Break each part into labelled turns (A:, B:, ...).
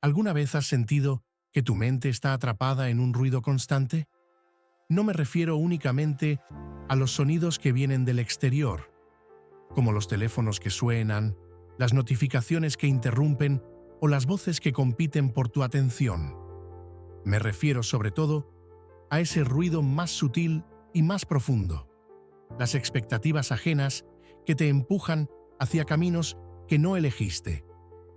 A: ¿Alguna vez has sentido que tu mente está atrapada en un ruido constante? No me refiero únicamente a los sonidos que vienen del exterior, como los teléfonos que suenan, las notificaciones que interrumpen o las voces que compiten por tu atención. Me refiero sobre todo a ese ruido más sutil y más profundo, las expectativas ajenas que te empujan hacia caminos que no elegiste,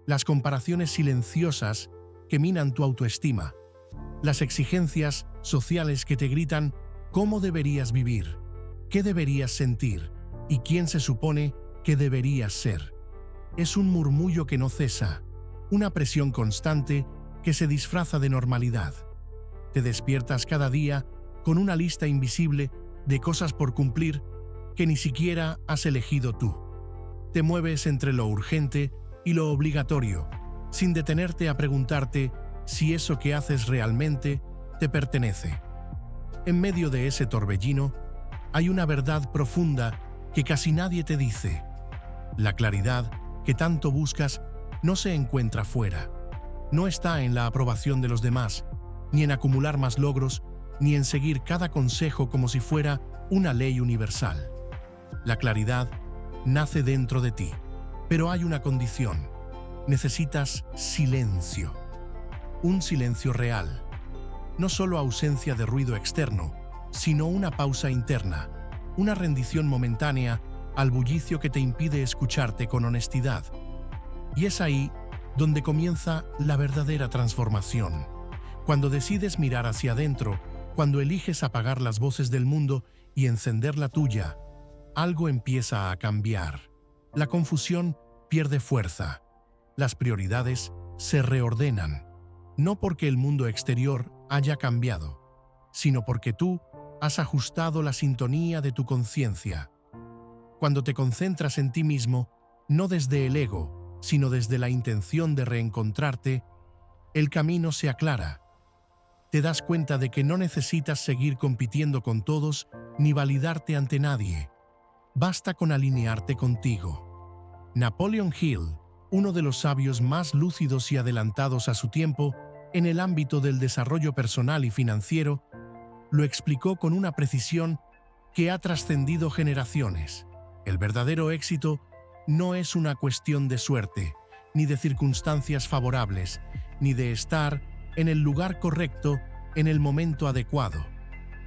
A: las comparaciones silenciosas que minan tu autoestima, las exigencias sociales que te gritan cómo deberías vivir, qué deberías sentir y quién se supone que deberías ser. Es un murmullo que no cesa, una presión constante que se disfraza de normalidad. Te despiertas cada día con una lista invisible de cosas por cumplir que ni siquiera has elegido tú. Te mueves entre lo urgente y lo obligatorio, sin detenerte a preguntarte si eso que haces realmente te pertenece. En medio de ese torbellino, hay una verdad profunda que casi nadie te dice. La claridad que tanto buscas no se encuentra fuera. No está en la aprobación de los demás, ni en acumular más logros, ni en seguir cada consejo como si fuera una ley universal. La claridad nace dentro de ti, pero hay una condición. Necesitas silencio. Un silencio real. No solo ausencia de ruido externo, sino una pausa interna, una rendición momentánea al bullicio que te impide escucharte con honestidad. Y es ahí donde comienza la verdadera transformación. Cuando decides mirar hacia adentro, cuando eliges apagar las voces del mundo y encender la tuya, algo empieza a cambiar. La confusión pierde fuerza. Las prioridades se reordenan. No porque el mundo exterior haya cambiado, sino porque tú has ajustado la sintonía de tu conciencia. Cuando te concentras en ti mismo, no desde el ego, sino desde la intención de reencontrarte, el camino se aclara. Te das cuenta de que no necesitas seguir compitiendo con todos ni validarte ante nadie. Basta con alinearte contigo. Napoleon Hill, uno de los sabios más lúcidos y adelantados a su tiempo en el ámbito del desarrollo personal y financiero, lo explicó con una precisión que ha trascendido generaciones. El verdadero éxito no es una cuestión de suerte, ni de circunstancias favorables, ni de estar en el lugar correcto en el momento adecuado.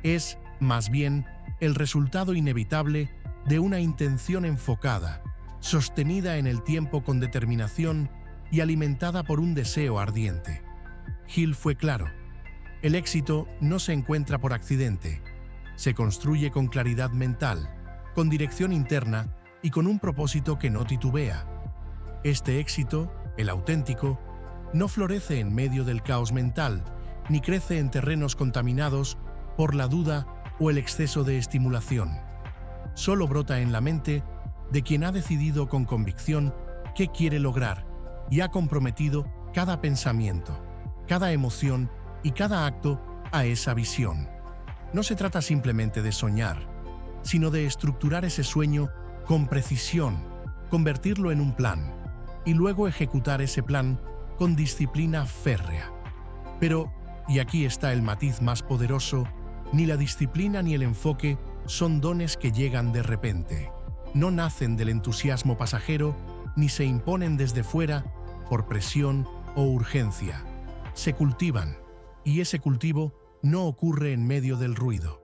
A: Es, más bien, el resultado inevitable de una intención enfocada, sostenida en el tiempo con determinación y alimentada por un deseo ardiente. Hill fue claro: el éxito no se encuentra por accidente, se construye con claridad mental, con dirección interna y con un propósito que no titubea. Este éxito, el auténtico, no florece en medio del caos mental, ni crece en terrenos contaminados por la duda o el exceso de estimulación. Solo brota en la mente de quien ha decidido con convicción qué quiere lograr y ha comprometido cada pensamiento, cada emoción y cada acto a esa visión. No se trata simplemente de soñar, sino de estructurar ese sueño con precisión, convertirlo en un plan, y luego ejecutar ese plan con disciplina férrea. Pero, y aquí está el matiz más poderoso, ni la disciplina ni el enfoque son dones que llegan de repente. No nacen del entusiasmo pasajero, ni se imponen desde fuera por presión o urgencia. Se cultivan, y ese cultivo no ocurre en medio del ruido.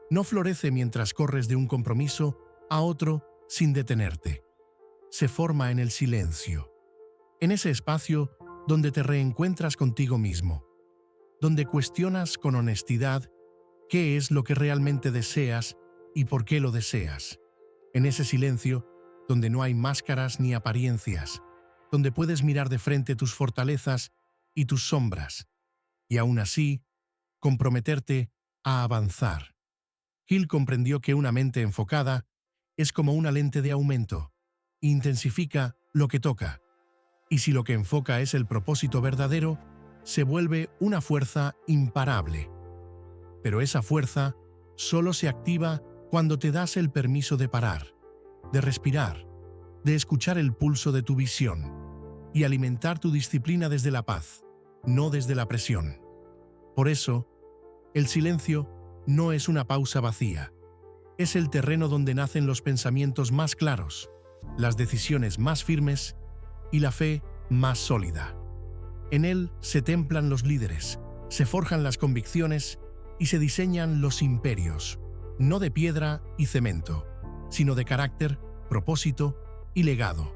A: No florece mientras corres de un compromiso a otro sin detenerte. Se forma en el silencio, en ese espacio donde te reencuentras contigo mismo, donde cuestionas con honestidad qué es lo que realmente deseas y por qué lo deseas. En ese silencio, donde no hay máscaras ni apariencias, donde puedes mirar de frente tus fortalezas y tus sombras, y aún así, comprometerte a avanzar. Hill comprendió que una mente enfocada es como una lente de aumento, intensifica lo que toca, y si lo que enfoca es el propósito verdadero, se vuelve una fuerza imparable. Pero esa fuerza solo se activa cuando te das el permiso de parar, de respirar, de escuchar el pulso de tu visión y alimentar tu disciplina desde la paz. no desde la presión. Por eso, el silencio no es una pausa vacía. Es el terreno donde nacen los pensamientos más claros, las decisiones más firmes y la fe más sólida. En él se templan los líderes, se forjan las convicciones y se diseñan los imperios, no de piedra y cemento, sino de carácter, propósito y legado.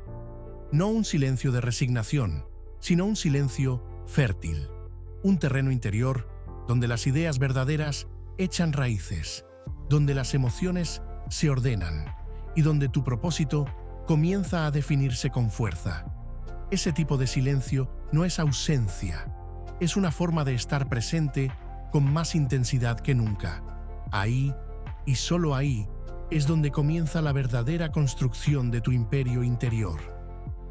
A: No un silencio de resignación, sino un silencio fértil, un terreno interior donde las ideas verdaderas echan raíces, donde las emociones se ordenan y donde tu propósito comienza a definirse con fuerza. Ese tipo de silencio no es ausencia, es una forma de estar presente con más intensidad que nunca. Ahí, y solo ahí, es donde comienza la verdadera construcción de tu imperio interior.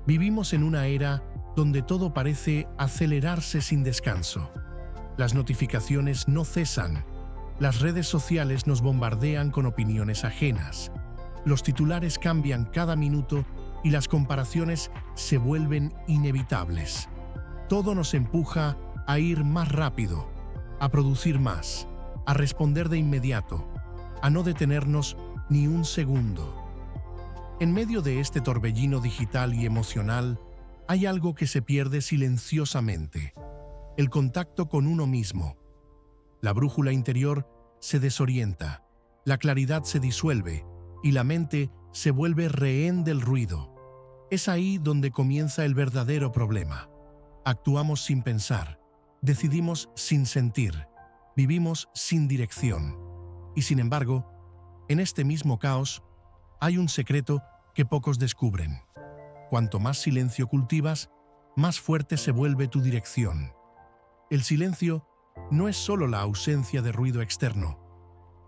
A: Vivimos en una era donde todo parece acelerarse sin descanso. Las notificaciones no cesan, las redes sociales nos bombardean con opiniones ajenas, los titulares cambian cada minuto y las comparaciones se vuelven inevitables. Todo nos empuja a ir más rápido, a producir más, a responder de inmediato, a no detenernos ni un segundo. En medio de este torbellino digital y emocional, hay algo que se pierde silenciosamente: el contacto con uno mismo. La brújula interior se desorienta, la claridad se disuelve y la mente se vuelve rehén del ruido. Es ahí donde comienza el verdadero problema. Actuamos sin pensar, decidimos sin sentir, vivimos sin dirección. Y sin embargo, en este mismo caos, hay un secreto que pocos descubren. Cuanto más silencio cultivas, más fuerte se vuelve tu dirección. El silencio no es solo la ausencia de ruido externo,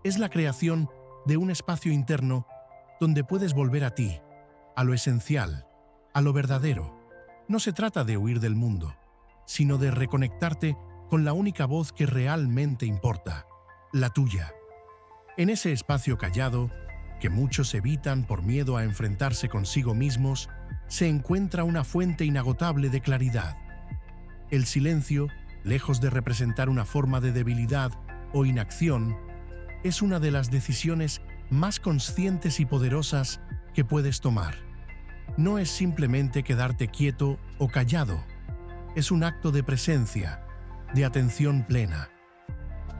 A: es la creación de un espacio interno donde puedes volver a ti, a lo esencial, a lo verdadero. No se trata de huir del mundo, sino de reconectarte con la única voz que realmente importa, la tuya. En ese espacio callado, que muchos evitan por miedo a enfrentarse consigo mismos, se encuentra una fuente inagotable de claridad. El silencio, lejos de representar una forma de debilidad o inacción, es una de las decisiones más conscientes y poderosas que puedes tomar. No es simplemente quedarte quieto o callado, es un acto de presencia, de atención plena.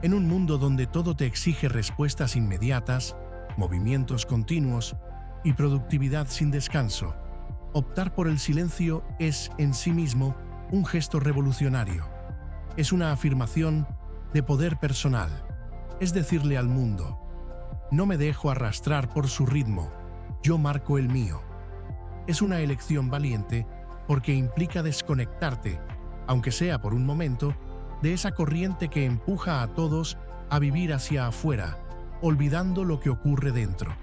A: En un mundo donde todo te exige respuestas inmediatas, movimientos continuos y productividad sin descanso, optar por el silencio es, en sí mismo, un gesto revolucionario. Es una afirmación de poder personal. Es decirle al mundo: no me dejo arrastrar por su ritmo, yo marco el mío. Es una elección valiente porque implica desconectarte, aunque sea por un momento, de esa corriente que empuja a todos a vivir hacia afuera, olvidando lo que ocurre dentro.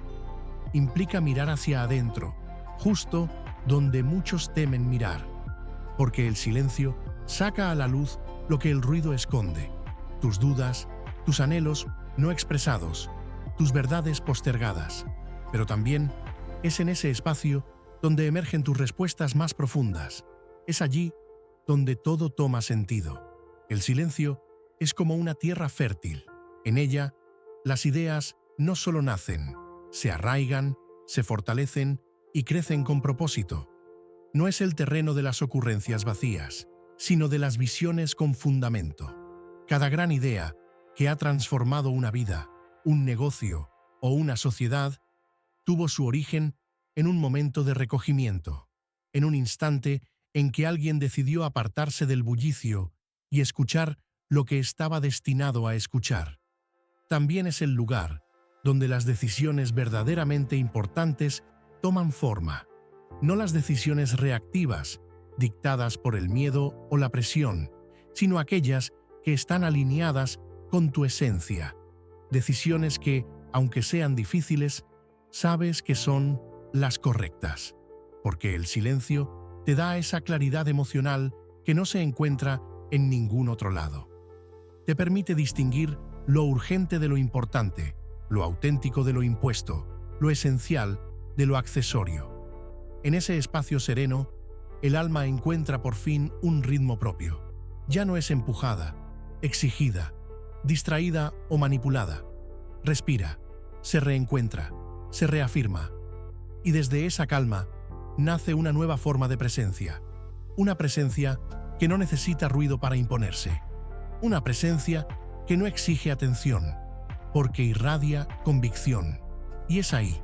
A: Implica mirar hacia adentro, justo donde muchos temen mirar, porque el silencio saca a la luz lo que el ruido esconde: tus dudas, tus anhelos no expresados, tus verdades postergadas. Pero también es en ese espacio donde emergen tus respuestas más profundas. Es allí donde todo toma sentido. El silencio es como una tierra fértil. En ella, las ideas no solo nacen, se arraigan, se fortalecen y crecen con propósito. No es el terreno de las ocurrencias vacías, sino de las visiones con fundamento. Cada gran idea que ha transformado una vida, un negocio o una sociedad tuvo su origen en un momento de recogimiento, en un instante en que alguien decidió apartarse del bullicio y escuchar lo que estaba destinado a escuchar. También es el lugar donde las decisiones verdaderamente importantes toman forma, no las decisiones reactivas, dictadas por el miedo o la presión, sino aquellas que están alineadas con tu esencia. Decisiones que, aunque sean difíciles, sabes que son las correctas, porque el silencio te da esa claridad emocional que no se encuentra en ningún otro lado. Te permite distinguir lo urgente de lo importante, lo auténtico de lo impuesto, lo esencial de lo accesorio. En ese espacio sereno, el alma encuentra por fin un ritmo propio. ya no es empujada, exigida, distraída o manipulada. Respira, se reencuentra, se reafirma. Y desde esa calma nace una nueva forma de presencia. Una presencia que no necesita ruido para imponerse. Una presencia que no exige atención, porque irradia convicción. Y es ahí,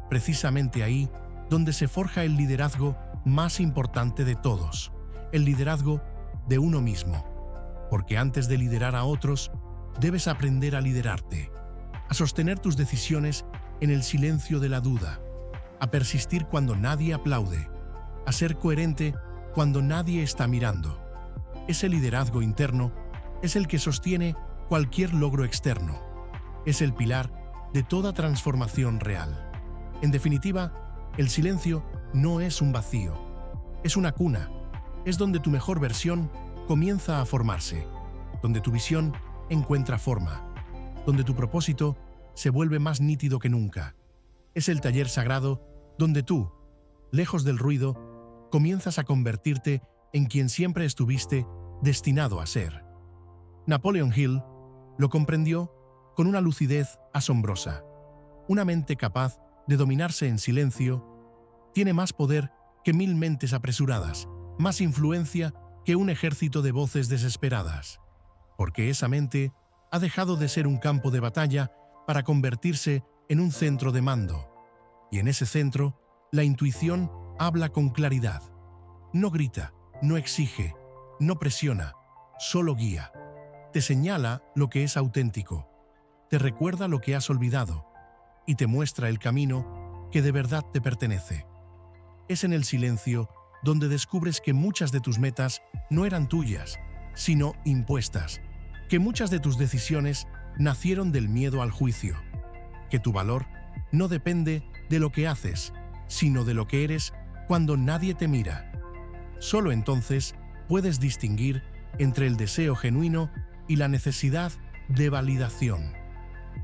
A: precisamente ahí, donde se forja el liderazgo más importante de todos, el liderazgo de uno mismo. Porque antes de liderar a otros, debes aprender a liderarte, a sostener tus decisiones en el silencio de la duda, a persistir cuando nadie aplaude, a ser coherente cuando nadie está mirando. Ese liderazgo interno es el que sostiene cualquier logro externo. Es el pilar de toda transformación real. En definitiva, el silencio no es un vacío, es una cuna, es donde tu mejor versión comienza a formarse, donde tu visión encuentra forma, donde tu propósito se vuelve más nítido que nunca. Es el taller sagrado donde tú, lejos del ruido, comienzas a convertirte en quien siempre estuviste destinado a ser. Napoleon Hill lo comprendió con una lucidez asombrosa. Una mente capaz de dominarse en silencio tiene más poder que 1000 mentes apresuradas, más influencia que un ejército de voces desesperadas. Porque esa mente ha dejado de ser un campo de batalla para convertirse en un centro de mando. Y en ese centro, la intuición habla con claridad. No grita, no exige, no presiona, solo guía. Te señala lo que es auténtico, te recuerda lo que has olvidado y te muestra el camino que de verdad te pertenece. Es en el silencio donde descubres que muchas de tus metas no eran tuyas, sino impuestas, que muchas de tus decisiones nacieron del miedo al juicio, que tu valor no depende de lo que haces, sino de lo que eres cuando nadie te mira. Solo entonces puedes distinguir entre el deseo genuino y la necesidad de validación,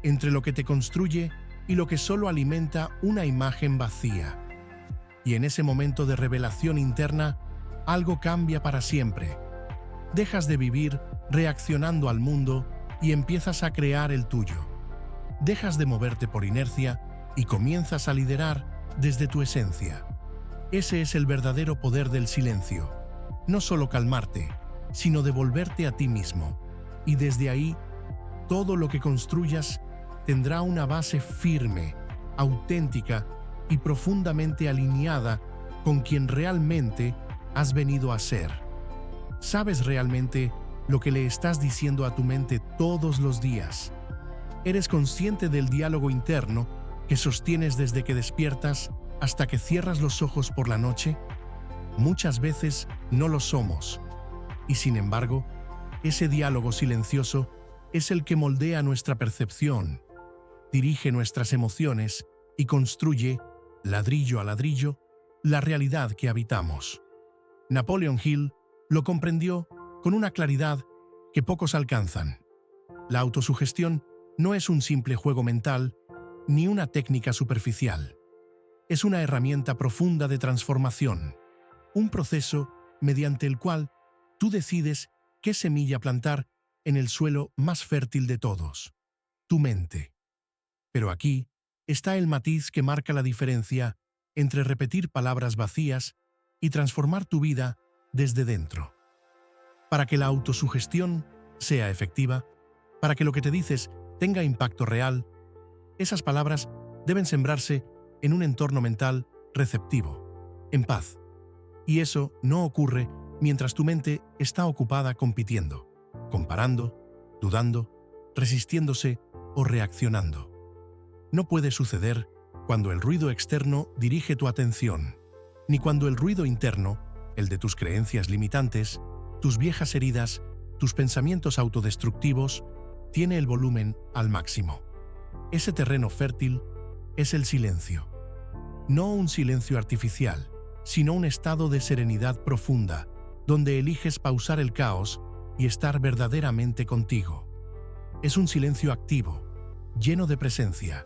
A: entre lo que te construye y lo que solo alimenta una imagen vacía. Y en ese momento de revelación interna, algo cambia para siempre. Dejas de vivir reaccionando al mundo y empiezas a crear el tuyo. Dejas de moverte por inercia y comienzas a liderar desde tu esencia. Ese es el verdadero poder del silencio. No solo calmarte, sino devolverte a ti mismo. Y desde ahí, todo lo que construyas tendrá una base firme, auténtica y profundamente alineada con quien realmente has venido a ser. ¿Sabes realmente lo que le estás diciendo a tu mente todos los días? ¿Eres consciente del diálogo interno que sostienes desde que despiertas hasta que cierras los ojos por la noche? Muchas veces no lo somos. Y sin embargo, ese diálogo silencioso es el que moldea nuestra percepción, dirige nuestras emociones y construye, ladrillo a ladrillo, la realidad que habitamos. Napoleon Hill lo comprendió con una claridad que pocos alcanzan. La autosugestión no es un simple juego mental ni una técnica superficial. Es una herramienta profunda de transformación, un proceso mediante el cual tú decides qué semilla plantar en el suelo más fértil de todos, tu mente. Pero aquí está el matiz que marca la diferencia entre repetir palabras vacías y transformar tu vida desde dentro. Para que la autosugestión sea efectiva, para que lo que te dices tenga impacto real, esas palabras deben sembrarse en un entorno mental receptivo, en paz. Y eso no ocurre mientras tu mente está ocupada compitiendo, comparando, dudando, resistiéndose o reaccionando. No puede suceder cuando el ruido externo dirige tu atención, ni cuando el ruido interno, el de tus creencias limitantes, tus viejas heridas, tus pensamientos autodestructivos, tiene el volumen al máximo. Ese terreno fértil es el silencio. No un silencio artificial, sino un estado de serenidad profunda, donde eliges pausar el caos y estar verdaderamente contigo. Es un silencio activo, lleno de presencia,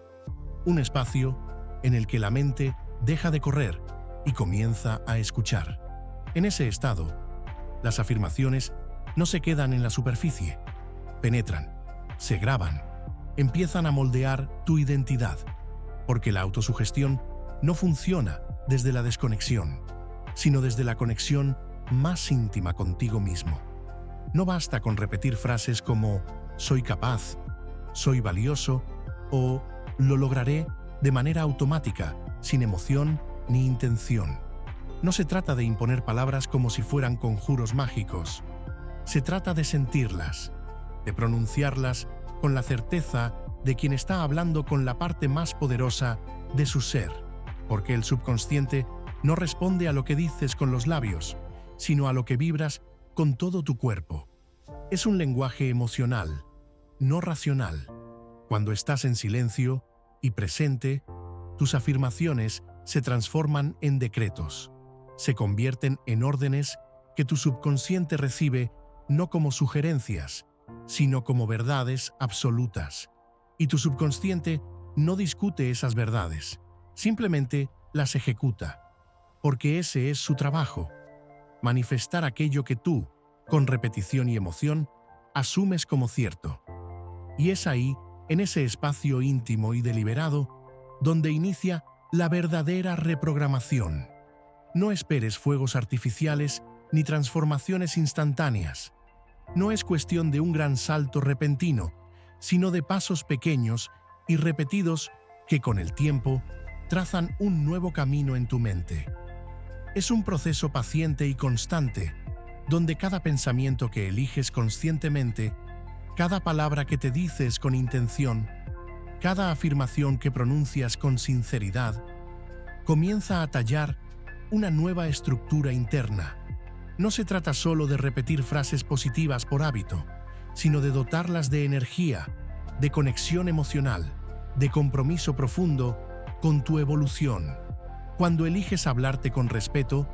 A: un espacio en el que la mente deja de correr y comienza a escuchar. En ese estado, las afirmaciones no se quedan en la superficie, penetran, se graban, empiezan a moldear tu identidad, porque la autosugestión no funciona desde la desconexión, sino desde la conexión más íntima contigo mismo. No basta con repetir frases como «soy capaz», «soy valioso» o «lo lograré» de manera automática, sin emoción ni intención. No se trata de imponer palabras como si fueran conjuros mágicos. Se trata de sentirlas, de pronunciarlas con la certeza de quien está hablando con la parte más poderosa de su ser, porque el subconsciente no responde a lo que dices con los labios, sino a lo que vibras con todo tu cuerpo. Es un lenguaje emocional, no racional. Cuando estás en silencio y presente, tus afirmaciones se transforman en decretos. Se convierten en órdenes que tu subconsciente recibe no como sugerencias, sino como verdades absolutas. Y tu subconsciente no discute esas verdades, simplemente las ejecuta, porque ese es su trabajo, manifestar aquello que tú, con repetición y emoción, asumes como cierto. Y es ahí, en ese espacio íntimo y deliberado, donde inicia la verdadera reprogramación. No esperes fuegos artificiales ni transformaciones instantáneas. No es cuestión de un gran salto repentino, sino de pasos pequeños y repetidos que con el tiempo trazan un nuevo camino en tu mente. Es un proceso paciente y constante, donde cada pensamiento que eliges conscientemente, cada palabra que te dices con intención, cada afirmación que pronuncias con sinceridad, comienza a tallar una nueva estructura interna. No se trata solo de repetir frases positivas por hábito, sino de dotarlas de energía, de conexión emocional, de compromiso profundo con tu evolución. Cuando eliges hablarte con respeto,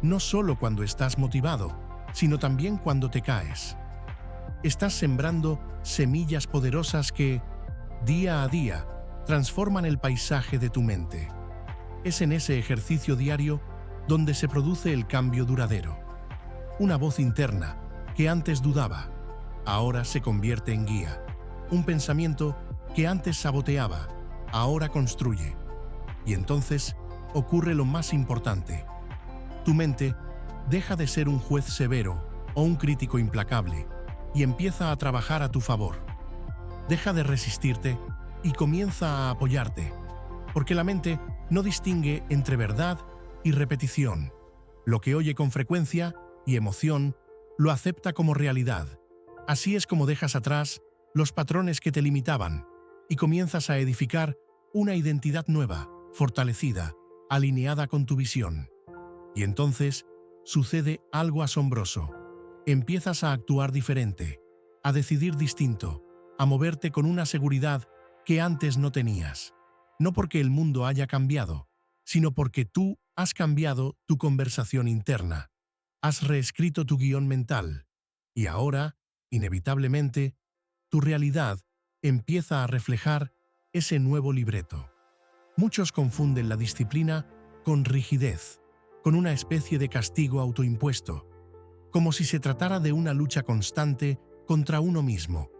A: no solo cuando estás motivado, sino también cuando te caes. Estás sembrando semillas poderosas que, día a día, transforman el paisaje de tu mente. Es en ese ejercicio diario donde se produce el cambio duradero. Una voz interna, que antes dudaba, ahora se convierte en guía. Un pensamiento que antes saboteaba, ahora construye. Y entonces ocurre lo más importante. Tu mente deja de ser un juez severo o un crítico implacable y empieza a trabajar a tu favor. Deja de resistirte y comienza a apoyarte, porque la mente no distingue entre verdad y repetición. Lo que oye con frecuencia y emoción lo acepta como realidad. Así es como dejas atrás los patrones que te limitaban y comienzas a edificar una identidad nueva, fortalecida, alineada con tu visión. Y entonces sucede algo asombroso. Empiezas a actuar diferente, a decidir distinto, a moverte con una seguridad que antes no tenías. No porque el mundo haya cambiado, sino porque tú has cambiado tu conversación interna. Has reescrito tu guión mental. Y ahora, inevitablemente, tu realidad empieza a reflejar ese nuevo libreto. Muchos confunden la disciplina con rigidez, con una especie de castigo autoimpuesto, como si se tratara de una lucha constante contra uno mismo.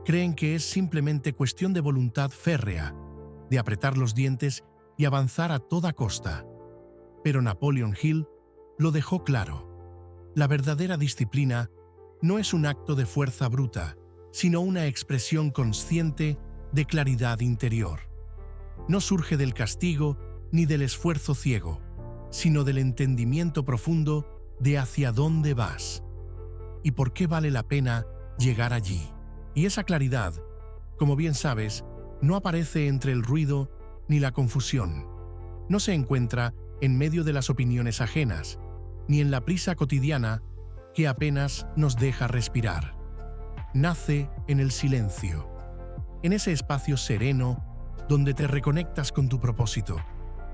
A: Creen que es simplemente cuestión de voluntad férrea, de apretar los dientes y avanzar a toda costa. Pero Napoleon Hill lo dejó claro. La verdadera disciplina no es un acto de fuerza bruta, sino una expresión consciente de claridad interior. No surge del castigo ni del esfuerzo ciego, sino del entendimiento profundo de hacia dónde vas y por qué vale la pena llegar allí. Y esa claridad, como bien sabes, no aparece entre el ruido ni la confusión. No se encuentra en medio de las opiniones ajenas, ni en la prisa cotidiana que apenas nos deja respirar. Nace en el silencio, en ese espacio sereno donde te reconectas con tu propósito,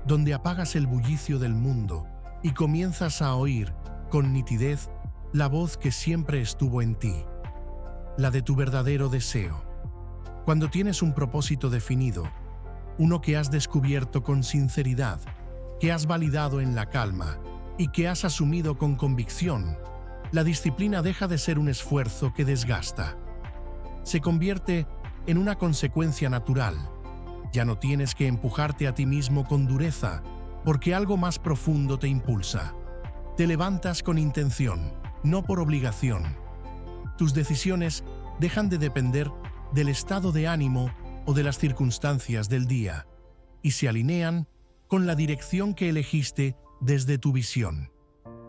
A: donde apagas el bullicio del mundo y comienzas a oír con nitidez la voz que siempre estuvo en ti, la de tu verdadero deseo. Cuando tienes un propósito definido, uno que has descubierto con sinceridad, que has validado en la calma y que has asumido con convicción, la disciplina deja de ser un esfuerzo que desgasta. Se convierte en una consecuencia natural. Ya no tienes que empujarte a ti mismo con dureza, porque algo más profundo te impulsa. Te levantas con intención, no por obligación. Tus decisiones dejan de depender del estado de ánimo o de las circunstancias del día, y se alinean con la dirección que elegiste desde tu visión.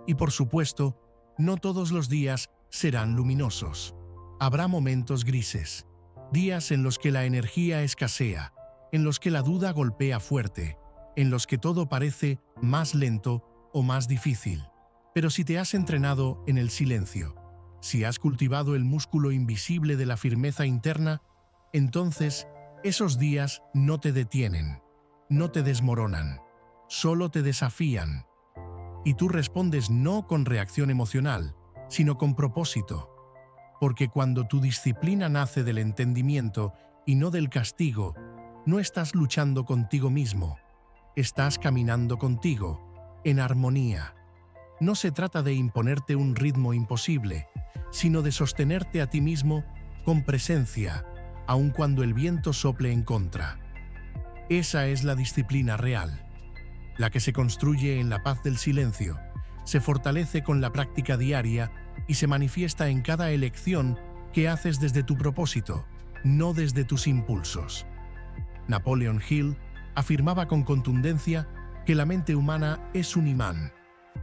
A: Y por supuesto, no todos los días serán luminosos. Habrá momentos grises, días en los que la energía escasea, en los que la duda golpea fuerte, en los que todo parece más lento o más difícil. Pero si te has entrenado en el silencio, si has cultivado el músculo invisible de la firmeza interna, entonces esos días no te detienen, no te desmoronan, solo te desafían. Y tú respondes no con reacción emocional, sino con propósito. Porque cuando tu disciplina nace del entendimiento y no del castigo, no estás luchando contigo mismo, estás caminando contigo, en armonía. No se trata de imponerte un ritmo imposible, sino de sostenerte a ti mismo con presencia, aun cuando el viento sople en contra. Esa es la disciplina real, la que se construye en la paz del silencio, se fortalece con la práctica diaria y se manifiesta en cada elección que haces desde tu propósito, no desde tus impulsos. Napoleon Hill afirmaba con contundencia que la mente humana es un imán,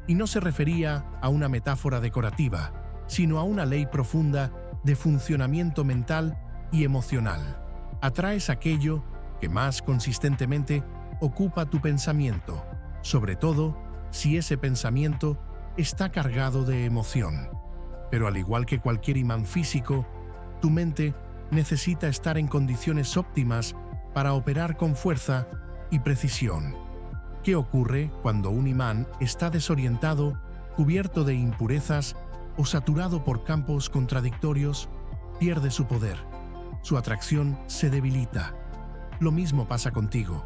A: y no se refería a una metáfora decorativa, sino a una ley profunda de funcionamiento mental y emocional. Atraes aquello que más consistentemente ocupa tu pensamiento, sobre todo si ese pensamiento está cargado de emoción. Pero al igual que cualquier imán físico, tu mente necesita estar en condiciones óptimas para operar con fuerza y precisión. ¿Qué ocurre cuando un imán está desorientado, cubierto de impurezas o saturado por campos contradictorios? Pierde su poder. Su atracción se debilita. Lo mismo pasa contigo.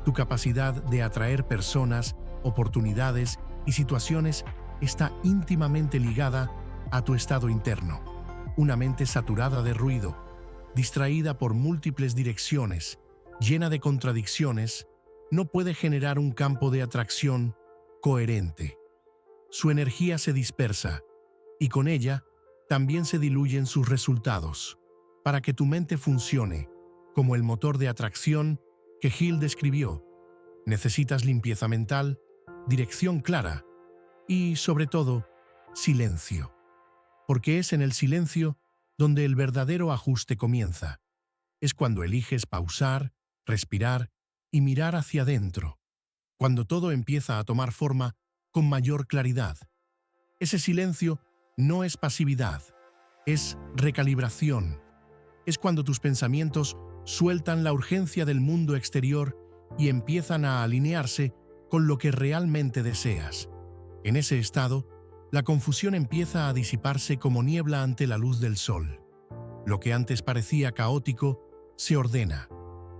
A: Tu capacidad de atraer personas, oportunidades y situaciones está íntimamente ligada a tu estado interno. Una mente saturada de ruido, distraída por múltiples direcciones, llena de contradicciones, no puede generar un campo de atracción coherente. Su energía se dispersa y con ella también se diluyen sus resultados. Para que tu mente funcione como el motor de atracción que Hill describió, necesitas limpieza mental, dirección clara y, sobre todo, silencio. Porque es en el silencio donde el verdadero ajuste comienza. Es cuando eliges pausar, respirar y mirar hacia adentro, cuando todo empieza a tomar forma con mayor claridad. Ese silencio no es pasividad, es recalibración. Es cuando tus pensamientos sueltan la urgencia del mundo exterior y empiezan a alinearse con lo que realmente deseas. En ese estado, la confusión empieza a disiparse como niebla ante la luz del sol. Lo que antes parecía caótico se ordena.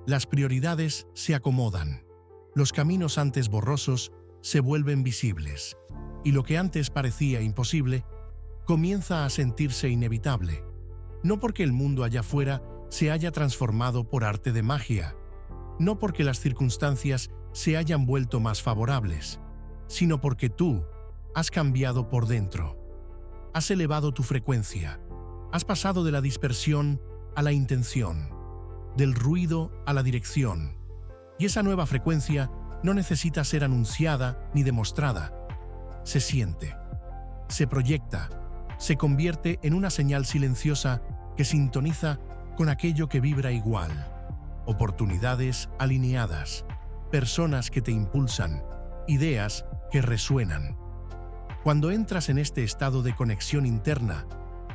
A: Las prioridades se acomodan. Los caminos antes borrosos se vuelven visibles. Y lo que antes parecía imposible comienza a sentirse inevitable. No porque el mundo allá afuera se haya transformado por arte de magia, no porque las circunstancias se hayan vuelto más favorables, sino porque tú has cambiado por dentro. Has elevado tu frecuencia, has pasado de la dispersión a la intención, del ruido a la dirección. Y esa nueva frecuencia no necesita ser anunciada ni demostrada. Se siente, se proyecta, se convierte en una señal silenciosa que sintoniza con aquello que vibra igual. Oportunidades alineadas, personas que te impulsan, ideas que resuenan. Cuando entras en este estado de conexión interna,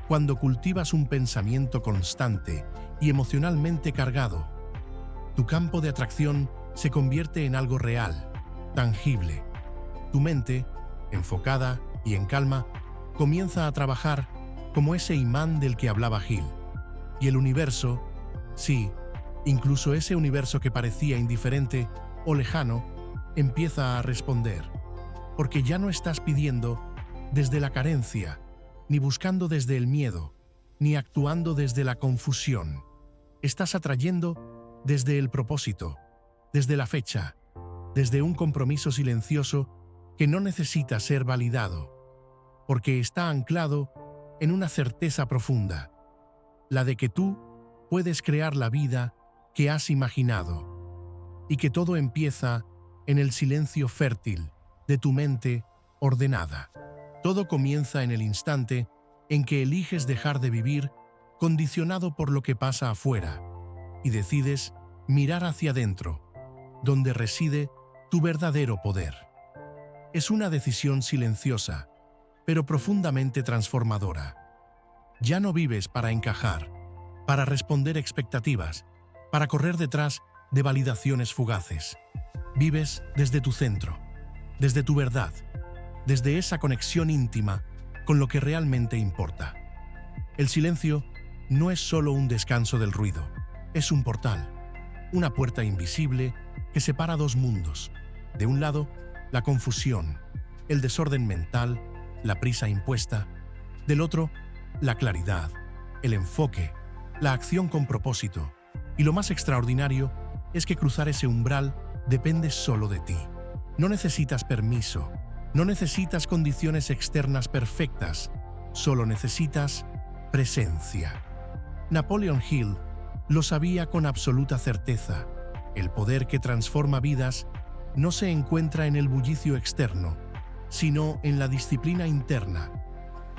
A: cuando cultivas un pensamiento constante y emocionalmente cargado, tu campo de atracción se convierte en algo real, tangible. Tu mente, enfocada y en calma, comienza a trabajar como ese imán del que hablaba Hill. Y el universo, sí, incluso ese universo que parecía indiferente o lejano, empieza a responder. Porque ya no estás pidiendo desde la carencia, ni buscando desde el miedo, ni actuando desde la confusión. Estás atrayendo desde el propósito, desde la fecha, desde un compromiso silencioso que no necesita ser validado, porque está anclado en una certeza profunda, la de que tú puedes crear la vida que has imaginado, y que todo empieza en el silencio fértil de tu mente ordenada. Todo comienza en el instante en que eliges dejar de vivir condicionado por lo que pasa afuera y decides mirar hacia adentro, donde reside tu verdadero poder. Es una decisión silenciosa, pero profundamente transformadora. Ya no vives para encajar, para responder expectativas, para correr detrás de validaciones fugaces. Vives desde tu centro, desde tu verdad, desde esa conexión íntima con lo que realmente importa. El silencio no es solo un descanso del ruido, es un portal, una puerta invisible que separa dos mundos. De un lado, la confusión, el desorden mental, la prisa impuesta. Del otro, la claridad, el enfoque, la acción con propósito. Y lo más extraordinario es que cruzar ese umbral depende solo de ti. No necesitas permiso, no necesitas condiciones externas perfectas, solo necesitas presencia. Napoleon Hill lo sabía con absoluta certeza. El poder que transforma vidas no se encuentra en el bullicio externo, sino en la disciplina interna.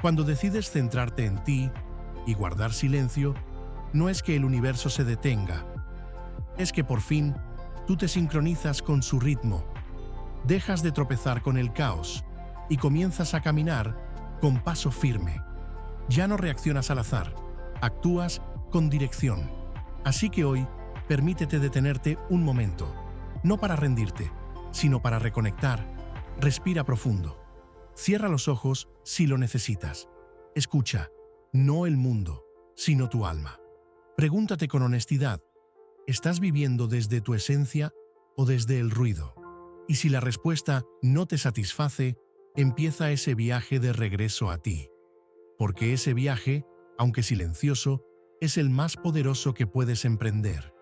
A: Cuando decides centrarte en ti y guardar silencio, no es que el universo se detenga, es que por fin tú te sincronizas con su ritmo, dejas de tropezar con el caos y comienzas a caminar con paso firme. Ya no reaccionas al azar, actúas con dirección. Así que hoy, permítete detenerte un momento, no para rendirte, sino para reconectar. Respira profundo. Cierra los ojos si lo necesitas. Escucha, no el mundo, sino tu alma. Pregúntate con honestidad, ¿estás viviendo desde tu esencia o desde el ruido? Y si la respuesta no te satisface, empieza ese viaje de regreso a ti. Porque ese viaje, aunque silencioso, es el más poderoso que puedes emprender.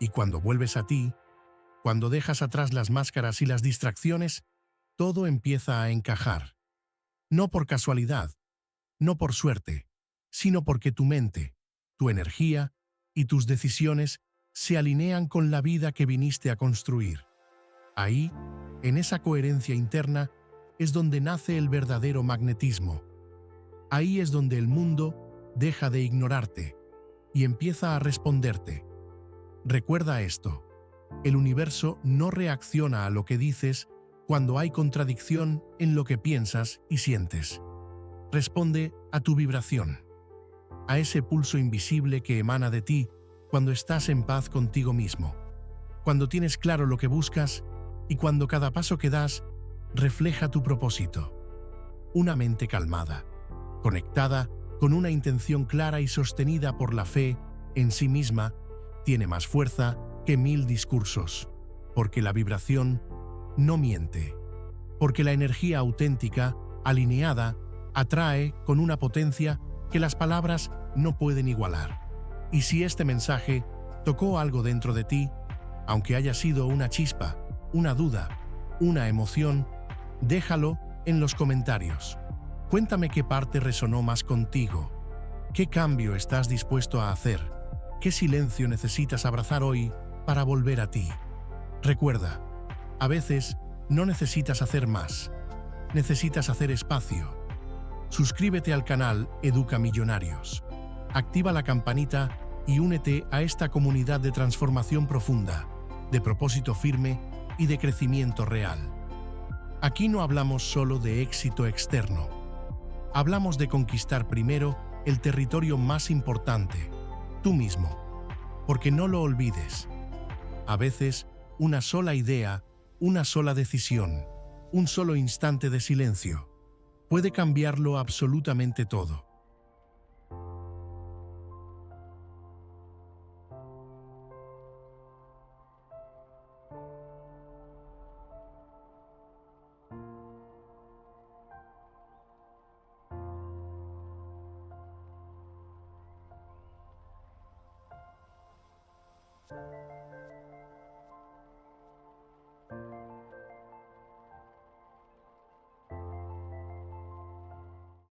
A: Y cuando vuelves a ti, cuando dejas atrás las máscaras y las distracciones, todo empieza a encajar. No por casualidad, no por suerte, sino porque tu mente, tu energía y tus decisiones se alinean con la vida que viniste a construir. Ahí, en esa coherencia interna, es donde nace el verdadero magnetismo. Ahí es donde el mundo deja de ignorarte y empieza a responderte. Recuerda esto, el universo no reacciona a lo que dices cuando hay contradicción en lo que piensas y sientes. Responde a tu vibración, a ese pulso invisible que emana de ti cuando estás en paz contigo mismo, cuando tienes claro lo que buscas y cuando cada paso que das refleja tu propósito. Una mente calmada, conectada con una intención clara y sostenida por la fe en sí misma, tiene más fuerza que 1000 discursos, porque la vibración no miente, porque la energía auténtica, alineada, atrae con una potencia que las palabras no pueden igualar. Y si este mensaje tocó algo dentro de ti, aunque haya sido una chispa, una duda, una emoción, déjalo en los comentarios. Cuéntame qué parte resonó más contigo, qué cambio estás dispuesto a hacer, qué silencio necesitas abrazar hoy para volver a ti. Recuerda, a veces no necesitas hacer más, necesitas hacer espacio. Suscríbete al canal Educa Millonarios. Activa la campanita y únete a esta comunidad de transformación profunda, de propósito firme y de crecimiento real. Aquí no hablamos solo de éxito externo. Hablamos de conquistar primero el territorio más importante, tú mismo. Porque no lo olvides. A veces, una sola idea, una sola decisión, un solo instante de silencio, puede cambiarlo absolutamente todo.